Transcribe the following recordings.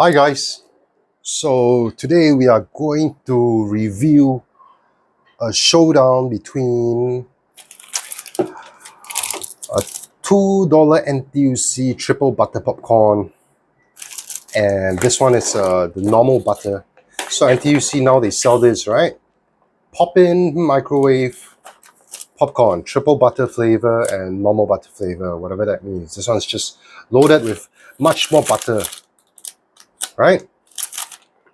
Hi guys, so today we are going to review a showdown between a $2 NTUC triple butter popcorn and this one is the normal butter. So NTUC now they sell this, right? Poppins Microwave Popcorn, triple butter flavor and normal butter flavor, whatever that means. This one's just loaded with much more butter, right?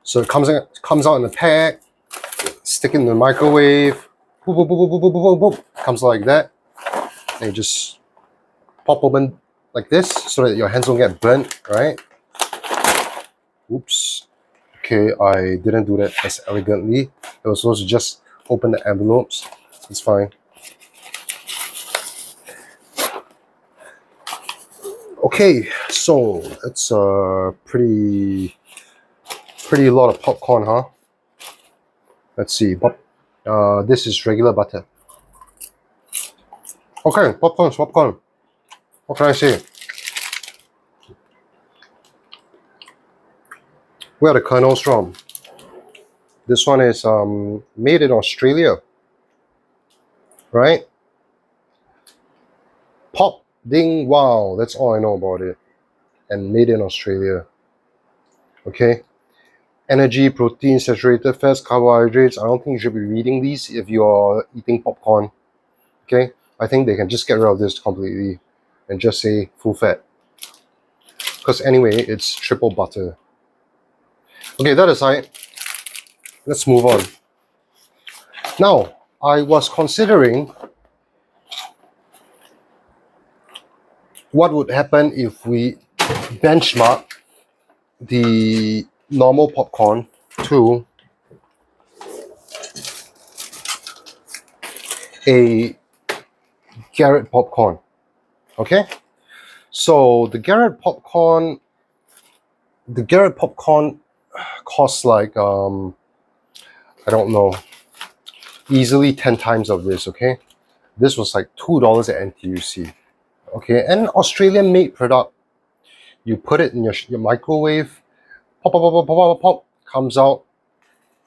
So it comes out in a pack. Stick it in the microwave, boop, boop, boop, boop, boop, boop, boop, boop. Comes like that, and you just pop open like this so that your hands don't get burnt, right? Oops. Okay, I didn't do that as elegantly. I was supposed to just open the envelopes. It's fine. Okay, so it's a pretty lot of popcorn, huh? Let's see, but this is regular butter. Okay, popcorn. What can I say? Where are the kernels from? This one is made in Australia, right? Pop ding wow, that's all I know about it. And made in Australia. Okay. Energy, protein, saturated fats, carbohydrates. I don't think you should be reading these if you're eating popcorn. Okay. I think they can just get rid of this completely and just say full fat. Because anyway, it's triple butter. Okay, that aside, let's move on. Now, I was considering what would happen if we benchmark the normal popcorn to a Garrett popcorn. Okay, so the Garrett popcorn costs like I don't know, easily 10 times of this. Okay, this was like $2 at NTUC. Okay, an Australian made product. You put it in your microwave, pop, pop, pop, pop, pop, pop, comes out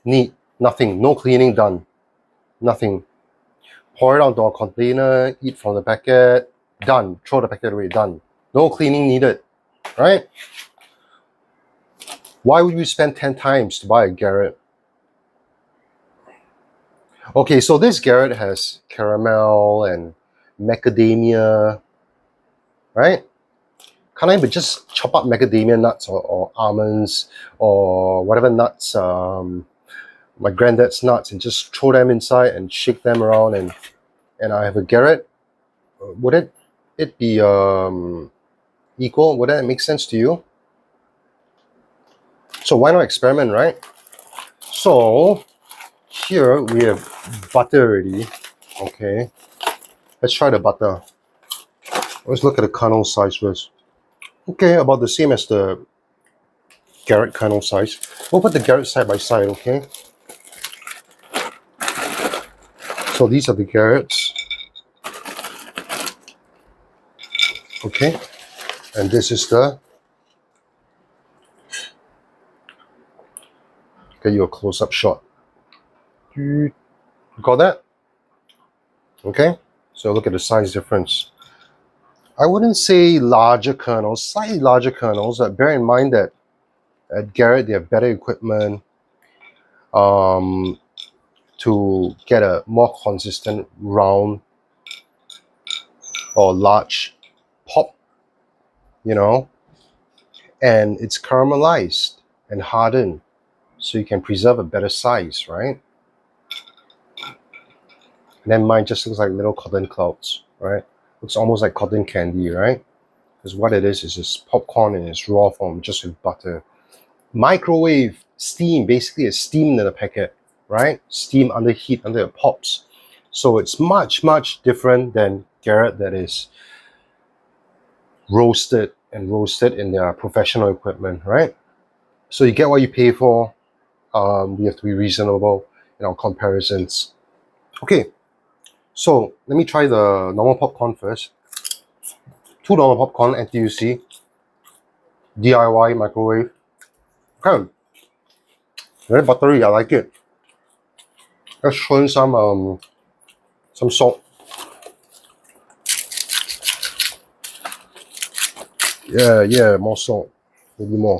neat, nothing, no cleaning done, nothing. Pour it onto a container, eat from the packet, done. Throw the packet away, done. No cleaning needed, right? Why would you spend 10 times to buy a Garrett? Okay, so this Garrett has caramel and macadamia, right? Can't I just chop up macadamia nuts or almonds or whatever nuts, my granddad's nuts, and just throw them inside and shake them around and I have a Garrett? Would it be equal? Would that make sense to you? So why not experiment, right? So here we have butter already. Okay, let's try the butter. Let's look at the kernel size first. Okay, about the same as the Garrett kernel size. We'll put the Garrett side by side, okay? So these are the Garretts. Okay, and this is the... Get you a close-up shot. Got that? Okay, so look at the size difference. I wouldn't say larger kernels, slightly larger kernels, but bear in mind that at Garrett they have better equipment to get a more consistent round or large pop, you know, and it's caramelized and hardened, so you can preserve a better size, right? And then mine just looks like little cotton clouds, right? Looks almost like cotton candy, right? Because what it is just popcorn in its raw form, just with butter. Microwave, steam, basically it's steamed in a packet, right? Steam under heat, under it pops. So it's much, much different than Garrett that is roasted in their professional equipment, right? So you get what you pay for. We have to be reasonable in our comparisons. Okay, so let me try the normal popcorn first. $2 popcorn, NTUC, DIY microwave. Kind of very buttery. I like it. Let's throw in some salt. Yeah, more salt. Maybe more.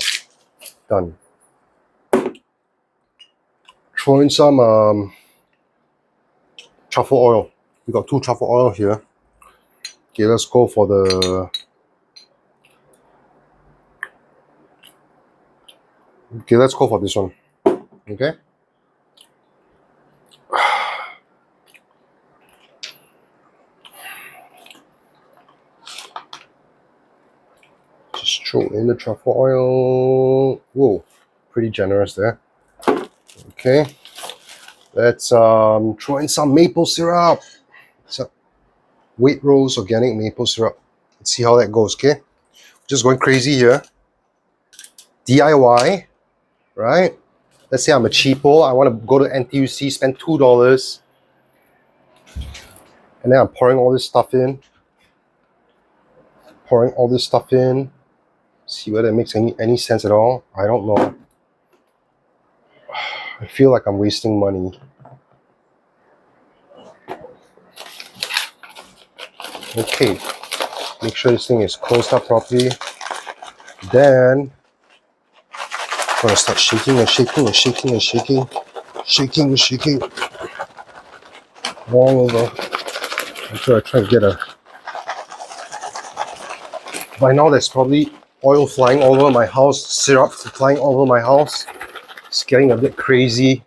Done. Throw in some truffle oil. We got 2 truffle oil here. Okay, let's go for the. Okay, let's go for this one. Okay. Just throw in the truffle oil. Whoa, pretty generous there. Okay. Let's throw in some maple syrup. So, Waitrose organic maple syrup. Let's see how that goes. Okay. Just going crazy here. DIY, right? Let's say I'm a cheapo. I want to go to NTUC, spend $2, and then I'm pouring all this stuff in. See whether it makes any sense at all. I don't know. I feel like I'm wasting money. Okay, make sure this thing is closed up properly. Then I'm gonna start shaking all over until I try to get a. By now there's probably oil flying all over my house, syrup flying all over my house. It's getting a bit crazy.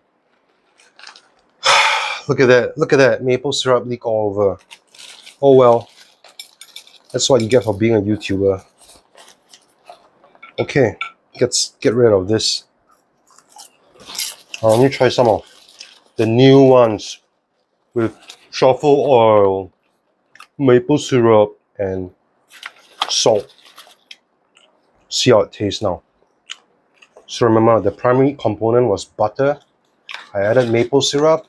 Look at that maple syrup leak all over. Oh well, that's what you get for being a YouTuber. Okay, let's get rid of this. Let me try some of the new ones with truffle oil, maple syrup, and salt. See how it tastes now. So remember, the primary component was butter. I added maple syrup.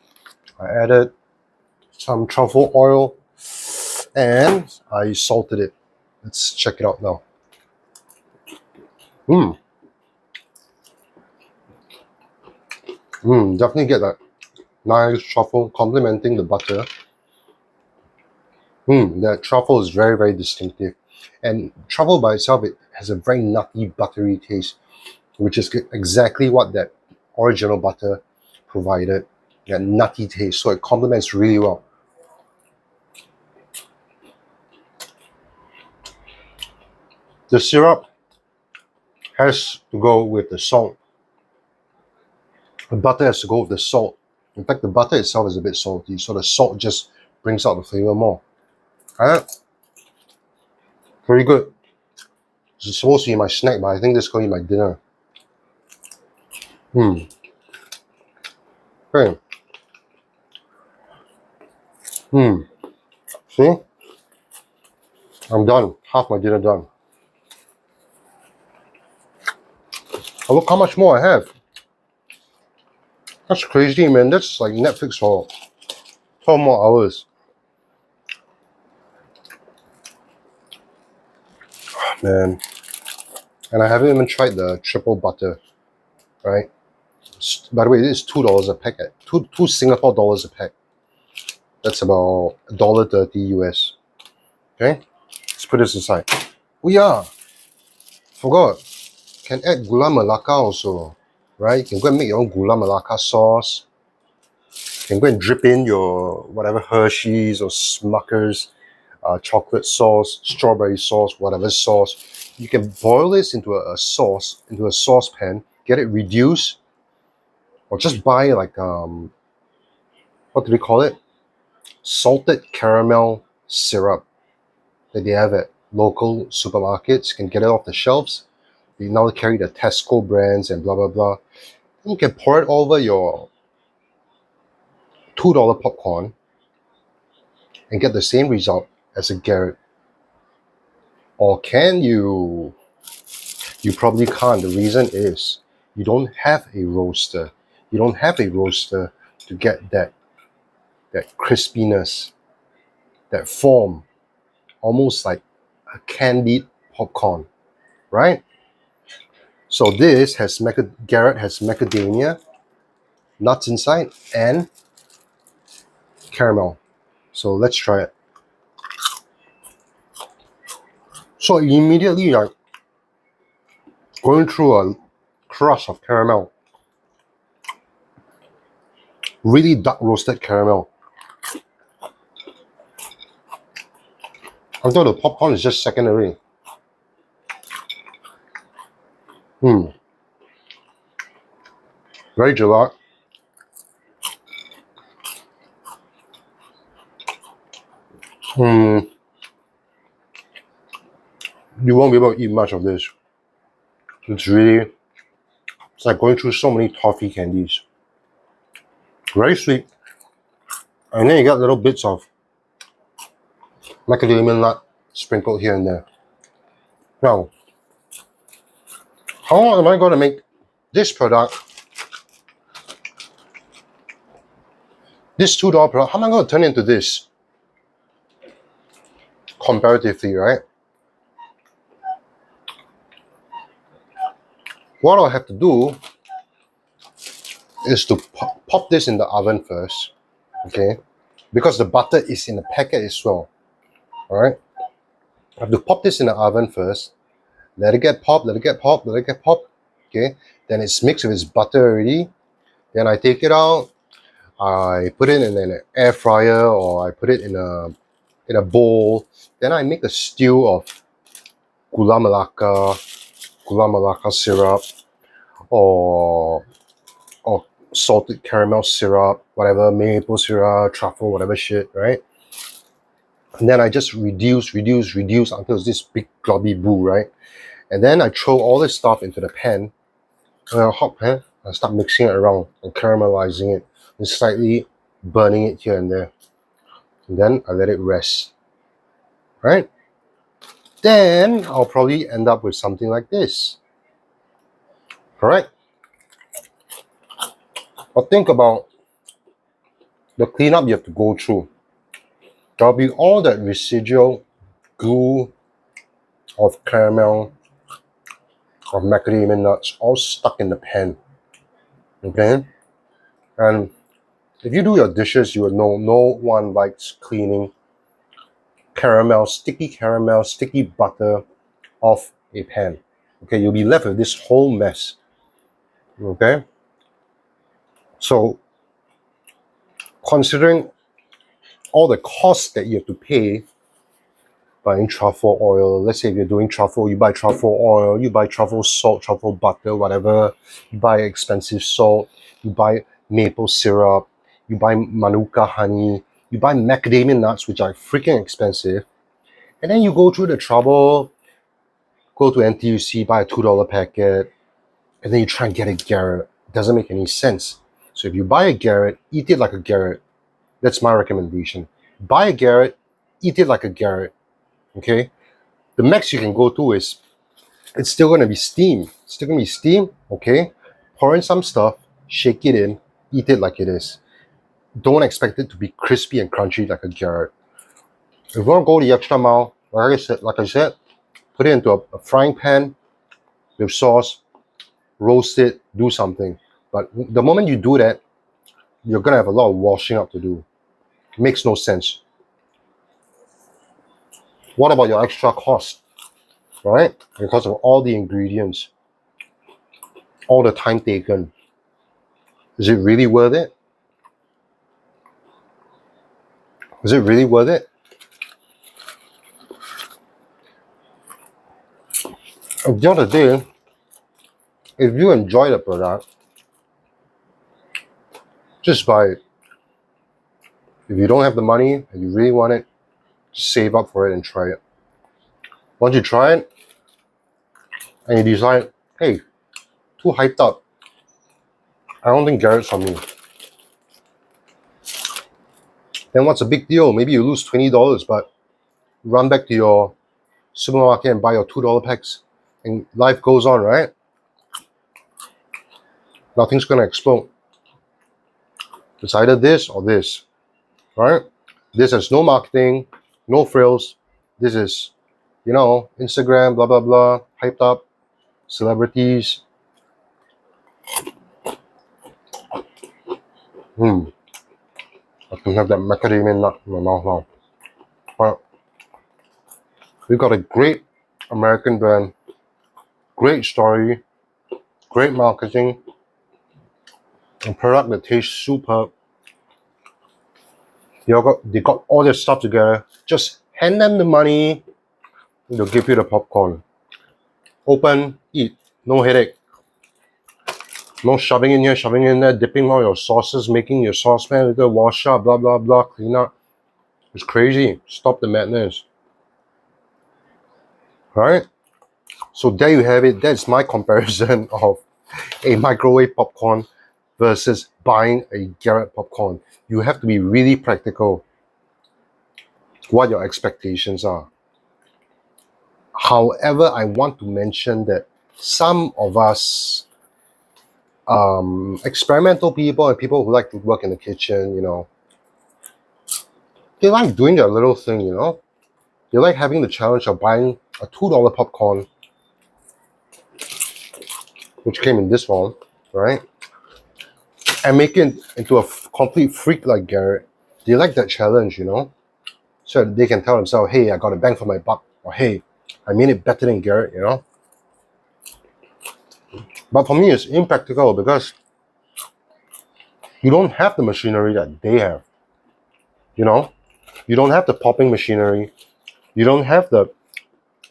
I added some truffle oil, and I salted it. Let's check it out now. Definitely get that nice truffle complementing the butter. That truffle is very, very distinctive. And truffle by itself, it has a very nutty, buttery taste, which is exactly what that original butter provided. That nutty taste, so it complements really well. The syrup has to go with the salt. The butter has to go with the salt. In fact, the butter itself is a bit salty, so the salt just brings out the flavor more. Alright? Very good. This is supposed to be my snack, but I think this is going to be my dinner. Okay. See? I'm done. Half my dinner done. Oh, look how much more I have. That's crazy, man. That's like Netflix for 12 more hours. Oh, man. And I haven't even tried the triple butter, right? By the way, it is $2 a pack. Two Singapore dollars a pack. That's about $1.30 US. Okay? Let's put this aside. Oh yeah. Forgot. Can add gula melaka also. Right? You can go and make your own gula melaka sauce. You can go and drip in your whatever Hershey's or Smucker's chocolate sauce, strawberry sauce, whatever sauce. You can boil this into a sauce, into a saucepan, get it reduced, or just buy like what do we call it? Salted caramel syrup that they have at local supermarkets. You can get it off the shelves. They now carry the Tesco brands and blah blah blah. And you can pour it over your $2 popcorn and get the same result as a Garrett. Or can you? You probably can't. The reason is you don't have a roaster. You don't have a roaster to get that crispiness, that form, almost like a candied popcorn, right? So this has Garrett has macadamia nuts inside and caramel. So let's try it. So immediately you're going through a crush of caramel. Really dark roasted caramel. Although the popcorn is just secondary. Very gelato. You won't be able to eat much of this. It's like going through so many toffee candies. Very sweet. And then you got little bits of macadamia nut sprinkled here and there. Now, how am I going to make this product, this $2 product, how am I going to turn into this? Comparatively, right? What I'll have to do is to pop this in the oven first, okay? Because the butter is in the packet as well, all right? I have to pop this in the oven first, let it get popped, let it get popped, let it get popped, okay? Then it's mixed with its butter already. Then I take it out, I put it in an air fryer or I put it in a bowl. Then I make a stew of gula melaka syrup, or salted caramel syrup, whatever, maple syrup, truffle, whatever shit, right? And then I just reduce until it's this big globby boo, right? And then I throw all this stuff into the pan, a hot pan, and start mixing it around and caramelizing it and slightly burning it here and there. And then I let it rest, right? Then I'll probably end up with something like this. Correct? But think about the cleanup you have to go through. There'll be all that residual glue of caramel, of macadamia nuts, all stuck in the pan. Okay? And if you do your dishes, you will know no one likes cleaning sticky butter off a pan. Okay, you'll be left with this whole mess. Okay? So, considering all the costs that you have to pay buying truffle oil, let's say if you're doing truffle, you buy truffle oil, you buy truffle salt, truffle butter, whatever, you buy expensive salt, you buy maple syrup, you buy manuka honey, you buy macadamia nuts, which are freaking expensive, and then you go through the trouble, go to NTUC, buy a $2 packet, and then you try and get a Garrett. It doesn't make any sense. So if you buy a Garrett, eat it like a Garrett. That's my recommendation. Buy a Garrett, eat it like a Garrett. Okay? The max you can go to is, it's still going to be steam. It's still going to be steam, okay? Pour in some stuff, shake it in, eat it like it is. Don't expect it to be crispy and crunchy like a Garrett. If you want to go the extra mile, like I said, put it into a frying pan with sauce, roast it, do something. But the moment you do that, you're going to have a lot of washing up to do. It makes no sense. What about your extra cost? Right? Because of all the ingredients, all the time taken. Is it really worth it? Is it really worth it? At the end of the day, if you enjoy the product, just buy it. If you don't have the money and you really want it, just save up for it and try it. Once you try it and you decide, hey, too hyped up, I don't think Garrett's for me, then what's a big deal? Maybe you lose $20, but run back to your supermarket and buy your $2 packs and life goes on, right? Nothing's gonna explode. It's either this or this, right? This has no marketing, no frills. This is, Instagram, blah, blah, blah, hyped up. celebrities. I can have that macadamia nut in my mouth now. But we've got a great American brand, great story, great marketing, a product that tastes superb. They got all their stuff together. Just hand them the money, they'll give you the popcorn. Open, eat, no headache. No shoving in here, shoving in there, dipping all your sauces, making your saucepan with the wash up, blah blah blah, clean up. It's crazy. Stop the madness. Right? So there you have it. That's my comparison of a microwave popcorn versus buying a Garrett popcorn. You have to be really practical what your expectations are. However, I want to mention that some of us experimental people and people who like to work in the kitchen, you know, they like doing their little thing, you know. They like having the challenge of buying a $2 popcorn, which came in this one, right? And making it into a complete freak like Garrett. They like that challenge, you know? So they can tell themselves, hey, I got a bang for my buck. Or hey, I made it better than Garrett, you know? But for me, it's impractical because you don't have the machinery that they have. You know? You don't have the popping machinery. You don't have the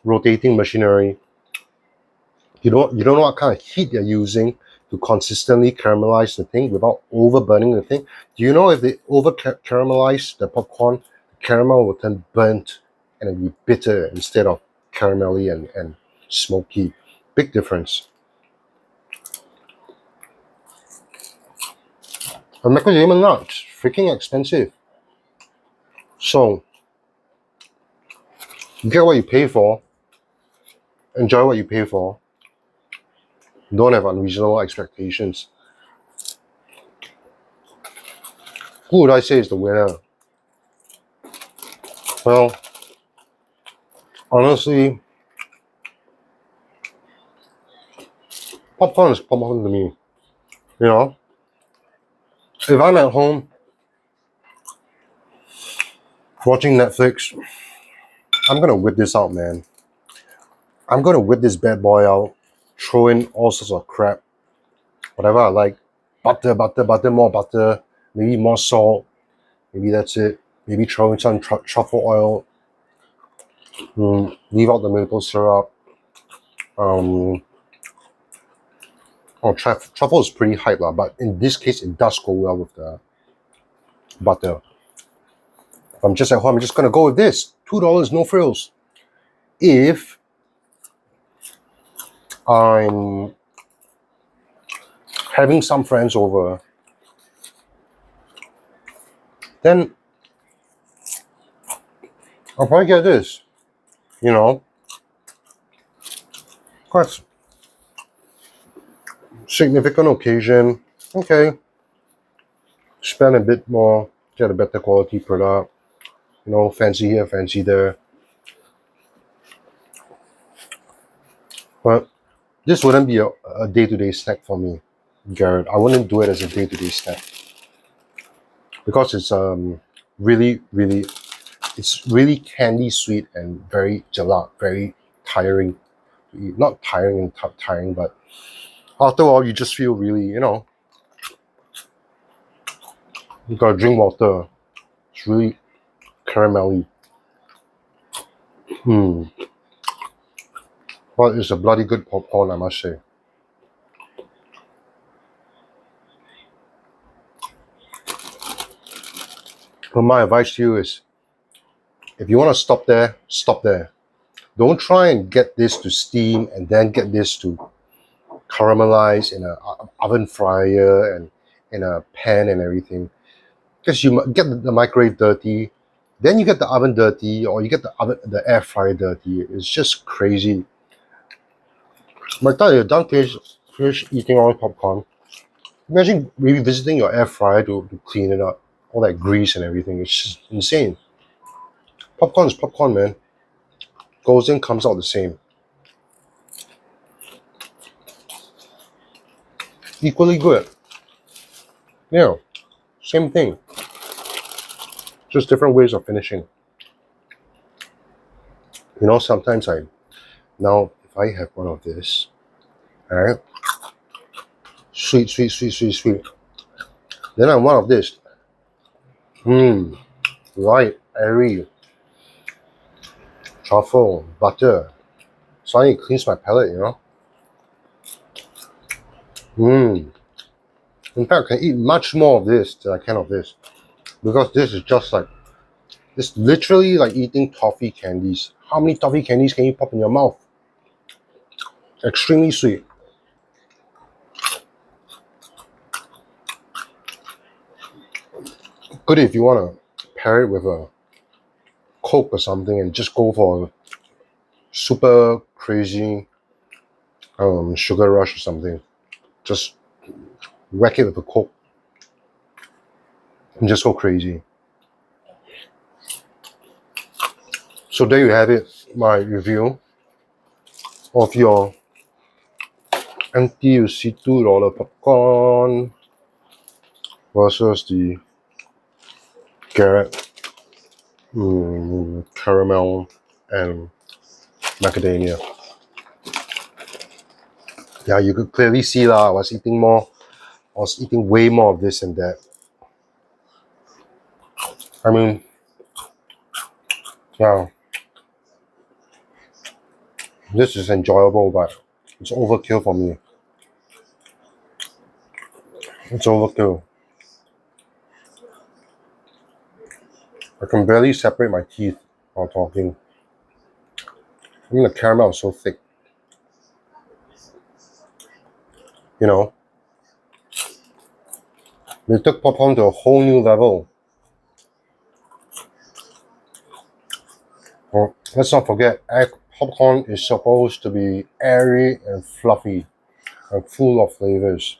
rotating machinery. You don't know what kind of heat they're using to consistently caramelize the thing without over burning the thing. Do you know if they over caramelize the popcorn, the caramel will turn burnt and it'll be bitter instead of caramelly and smoky. Big difference. A macadamia nut, freaking expensive. So get what you pay for, enjoy what you pay for. Don't have unreasonable expectations. Who would I say is the winner? Well, honestly, popcorn is popcorn to me. You know, if I'm at home watching Netflix, I'm gonna whip this out, man. I'm gonna whip this bad boy out, throw in all sorts of crap, whatever I like. Butter, more butter, maybe more salt. Maybe that's it. Maybe throw in some truffle oil. Leave out the maple syrup. Truffle is pretty hype, but in this case, it does go well with the butter. If I'm just at home, I'm just gonna go with this. $2, no frills. If I'm having some friends over, then I'll probably get this. You know, quite significant occasion. Okay, spend a bit more, get a better quality product. You know, fancy here, fancy there. But this wouldn't be a day-to-day snack for me, Garrett. I wouldn't do it as a day-to-day snack because it's it's really candy sweet and very gelat, very tiring. Not tiring and tiring, but after a while you just feel really, you know, you gotta drink water. It's really caramelly. But it's a bloody good popcorn, I must say. But my advice to you is, if you want to stop there, stop there. Don't try and get this to steam and then get this to caramelize in an oven fryer and in a pan and everything. Because you get the microwave dirty, then you get the oven dirty, or you get the air fryer dirty. It's just crazy. By the time you're done finish eating all the popcorn, imagine revisiting your air fryer to clean it up. All that grease and everything. It's just insane. Popcorn is popcorn, man. Goes in, comes out the same. equally good. Yeah, same thing. Just different ways of finishing. You know, sometimes now if I have one of this, alright, sweet, sweet, sweet, sweet, sweet. Then I have one of this. Light, airy, truffle, butter. Suddenly it cleans my palate, you know. In fact, I can eat much more of this than I can of this. Because this is just like, it's literally like eating toffee candies. How many toffee candies can you pop in your mouth? Extremely sweet. Good if you want to pair it with a Coke or something and just go for a super crazy sugar rush or something. Just whack it with a Coke and just go crazy. So there you have it, my review of your NTUC $2 popcorn versus the Garrett Caramel and Macadamia. Yeah, you could clearly see I was eating way more of this and that. I mean, yeah, this is enjoyable, but it's overkill for me. It's overkill. I can barely separate my teeth while talking. I mean, the caramel is so thick. You know, they took popcorn to a whole new level. Well, let's not forget, popcorn is supposed to be airy and fluffy and full of flavors.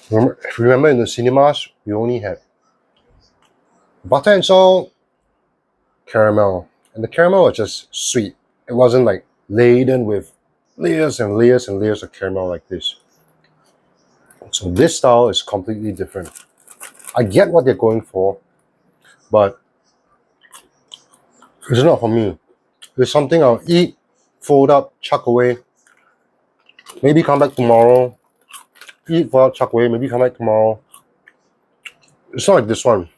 Remember in the cinemas, we only had butter and salt, caramel, and the caramel was just sweet. It wasn't like laden with layers and layers and layers of caramel like this. So this style is completely different. I get what they're going for, but it's not for me. It's something I'll eat, fold up, chuck away, maybe come back tomorrow, eat, fold up, chuck away, maybe come back tomorrow. It's not like this one.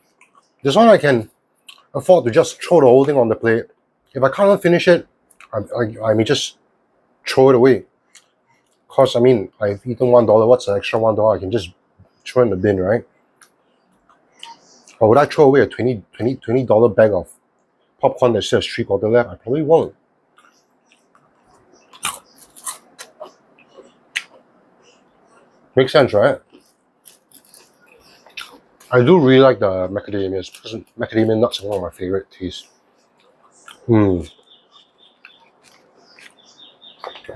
This one I can afford to just throw the whole thing on the plate. If I can't finish it, I may just throw it away. Because, I mean, I've eaten $1. What's the extra $1? I can just throw in the bin, right? Or would I throw away a $20 bag of popcorn that says 3/4 left? I probably won't. Makes sense, right? I do really like the macadamias because macadamia nuts are one of my favorite tastes.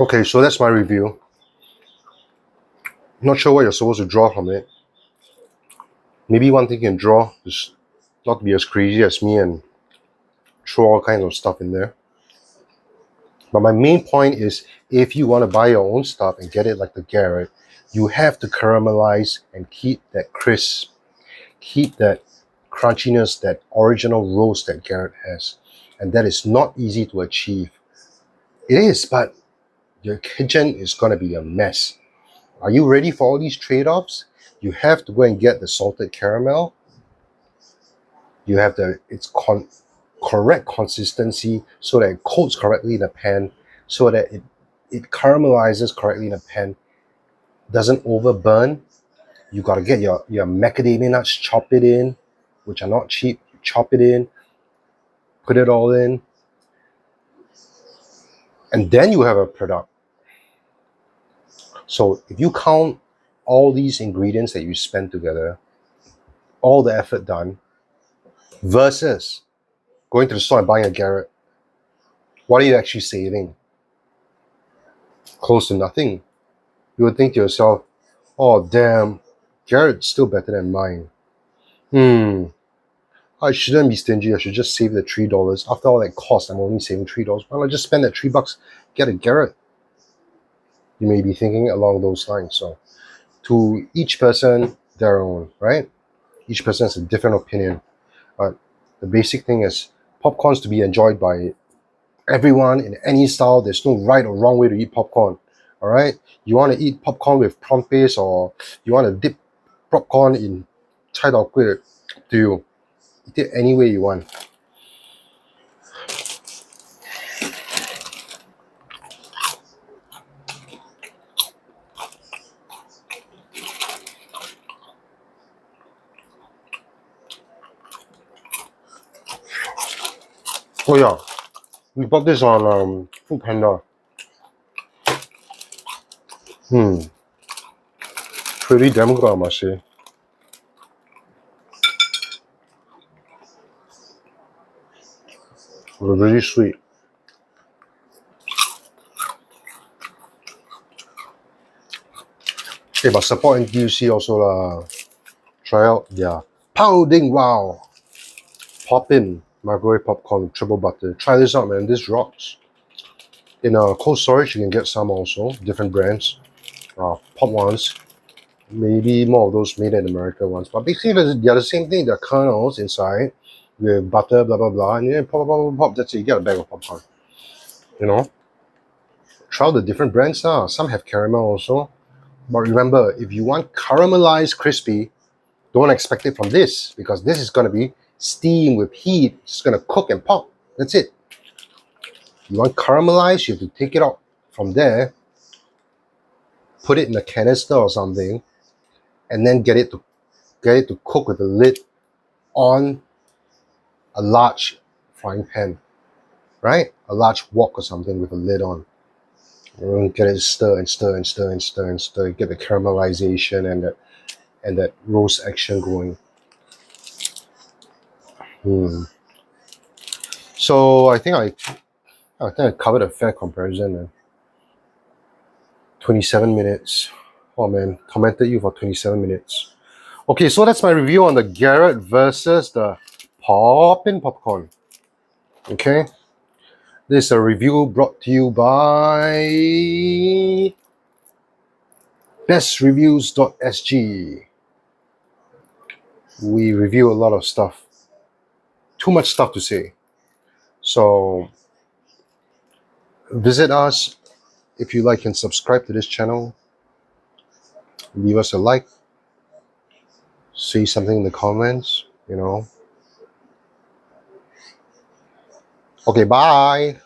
Okay, so that's my review. Not sure what you're supposed to draw from it. Maybe one thing you can draw is not to be as crazy as me and throw all kinds of stuff in there. But my main point is, if you want to buy your own stuff and get it like the Garrett, you have to caramelize and keep that crisp, keep that crunchiness, that original roast that Garrett has. And that is not easy to achieve. It is, but your kitchen is going to be a mess. Are you ready for all these trade-offs? You have to go and get the salted caramel. You have its correct consistency so that it coats correctly in the pan, so that it caramelizes correctly in the pan, doesn't overburn. You got to get your macadamia nuts, chop it in, which are not cheap. Chop it in, put it all in, and then you have a product. So if you count all these ingredients that you spend together, all the effort done, versus going to the store and buying a Garrett, what are you actually saving? Close to nothing. You would think to yourself, oh damn, Garrett's still better than mine. I shouldn't be stingy. I should just save the $3. After all that cost, I'm only saving $3. Why don't I just spend that $3, get a Garrett? You may be thinking along those lines. So to each person, their own, right? Each person has a different opinion. But the basic thing is popcorn's to be enjoyed by everyone in any style. There's no right or wrong way to eat popcorn. All right? You want to eat popcorn with prawn paste, or you want to dip popcorn in chai dao kueh, to you. Eat it any way you want. Oh yeah, we bought this on Food Panda. Pretty damn good, I must say. Really sweet. Okay, but support NTUC also lah. Try out their Pounding Wow Poppin Microwave Popcorn Triple Butter. Try this out, man. This rocks. In cold storage, you can get some also, different brands. Pop ones. Maybe more of those made in America ones. But basically, they're the same thing. They're kernels inside with butter, blah, blah, blah. And then pop, pop, pop, pop. That's it. You get a bag of popcorn. You know? Try out the different brands now. Some have caramel also. But remember, if you want caramelized crispy, don't expect it from this, because this is going to be steam with heat. It's going to cook and pop. That's it. You want caramelized, you have to take it out from there, put it in a canister or something, and then get it to cook with the lid on a large frying pan, right? A large wok or something with a lid on. And get it stir and stir and stir and stir and stir. Get the caramelization and that roast action going. So I think I covered a fair comparison, man. 27 minutes. Oh man, commented you for 27 minutes. Okay, so that's my review on the Garrett versus the Poppin Popcorn. Okay. This is a review brought to you by bestreviews.sg. We review a lot of stuff. Too much stuff to say. So visit us. If you like and subscribe to this channel, leave us a like, say something in the comments, you know. Okay, bye.